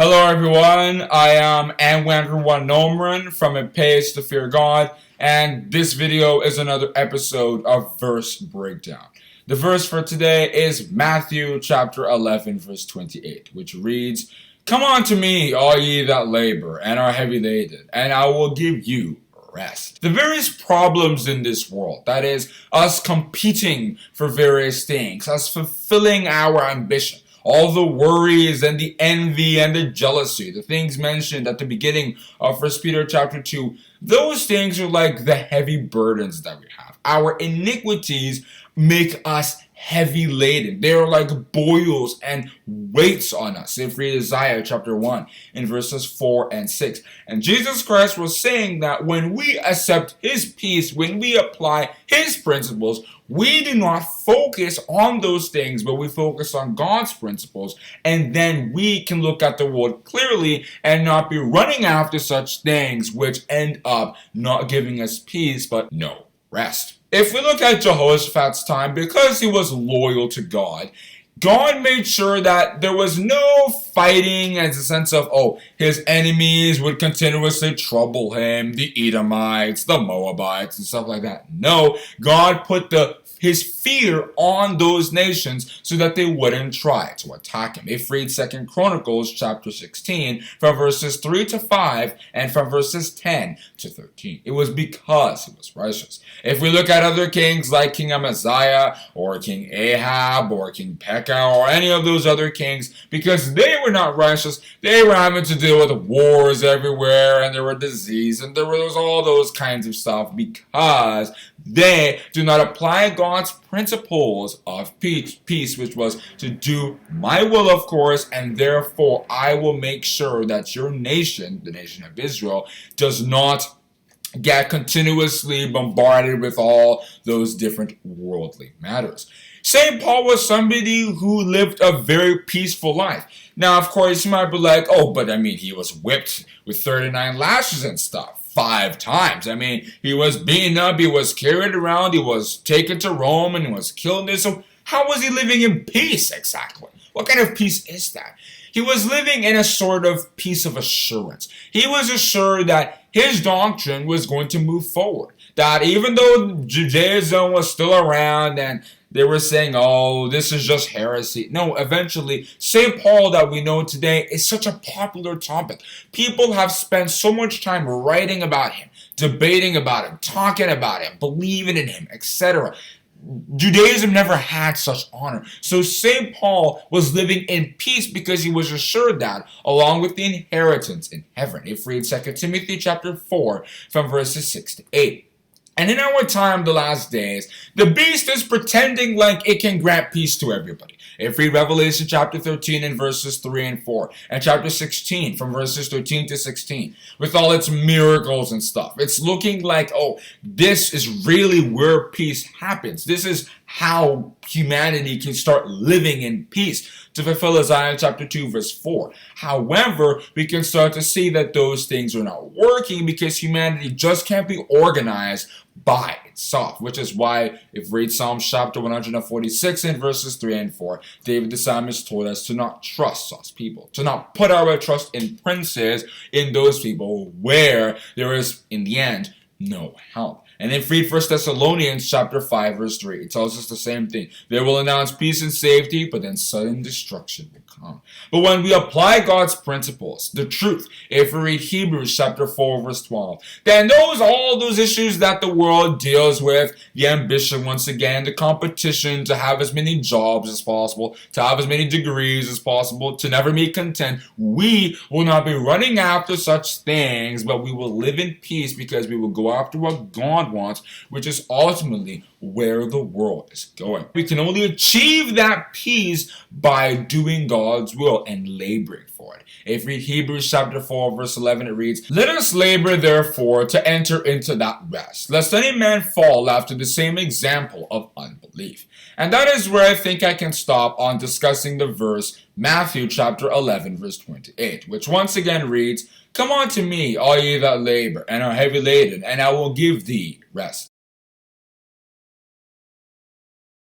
Hello everyone, I am Ewaenruwa Nomaren from A Page to Fear God, and this video is another episode of Verse Breakdown. The verse for today is Matthew chapter 11 verse 28, which reads, "Come unto me, all ye that labor and are heavy laden, and I will give you rest." The various problems in this world, that is, us competing for various things, us fulfilling our ambition, all the worries and the envy and the jealousy, the things mentioned at the beginning of 1 Peter chapter 2, those things are like the heavy burdens that we have. Our iniquities make us heavy laden. They are like boils and weights on us. If we read Isaiah chapter 1 in verses 4 and 6. And Jesus Christ was saying that when we accept His peace, when we apply His principles, we do not focus on those things, but we focus on God's principles, and then we can look at the world clearly and not be running after such things which end up not giving us peace, but no rest. If we look at Jehoshaphat's time, because he was loyal to God, God made sure that there was no fighting as a sense of, his enemies would continuously trouble him, the Edomites, the Moabites, and stuff like that. No, God put His fear on those nations so that they wouldn't try to attack him. If we read 2 Chronicles chapter 16 from verses 3 to 5 and from verses 10 to 13. It was because he was righteous. If we look at other kings like King Amaziah or King Ahab or King Pekah or any of those other kings, because they were not righteous, they were having to deal with wars everywhere, and there were disease, and there was all those kinds of stuff because they do not apply God's principles of peace, which was to do my will, of course, and therefore I will make sure that your nation, the nation of Israel, does not get continuously bombarded with all those different worldly matters. St. Paul was somebody who lived a very peaceful life. Now, of course, you might be like, he was whipped with 39 lashes and stuff 5 times. He was beaten up, he was carried around, he was taken to Rome, and he was killed there. So how was he living in peace exactly? What kind of peace is that? He was living in a sort of peace of assurance. He was assured that his doctrine was going to move forward. That even though Judaism was still around and they were saying, this is just heresy. No, eventually, St. Paul that we know today is such a popular topic. People have spent so much time writing about him, debating about him, talking about him, believing in him, etc. Judaism never had such honor. So St. Paul was living in peace because he was assured that, along with the inheritance in heaven. If we read 2 Timothy chapter 4 from verses 6 to 8. And in our time, the last days, the beast is pretending like it can grant peace to everybody. If we read Revelation chapter 13 and verses 3 and 4, and chapter 16 from verses 13 to 16, with all its miracles and stuff, it's looking like, this is really where peace happens. This is how humanity can start living in peace, to fulfill Isaiah chapter 2 verse 4. However, we can start to see that those things are not working because humanity just can't be organized by itself, which is why if we read Psalms chapter 146 and verses 3 and 4, David the psalmist told us to not trust such people, to not put our trust in princes, in those people where there is, in the end, no help. And if we read 1 Thessalonians chapter 5 verse 3, it tells us the same thing. They will announce peace and safety, but then sudden destruction will come. But when we apply God's principles, the truth, if we read Hebrews chapter 4 verse 12, then all those issues that the world deals with, the ambition once again, the competition to have as many jobs as possible, to have as many degrees as possible, to never be content, we will not be running after such things, but we will live in peace because we will go after what God wants, which is ultimately where the world is going. We can only achieve that peace by doing God's will and laboring for it. If we read Hebrews chapter 4 verse 11, it reads, "Let us labor therefore to enter into that rest, lest any man fall after the same example of unbelief." And that is where I think I can stop on discussing the verse Matthew chapter 11 verse 28, which once again reads, "Come unto me, all ye that labor and are heavy laden, and I will give thee rest."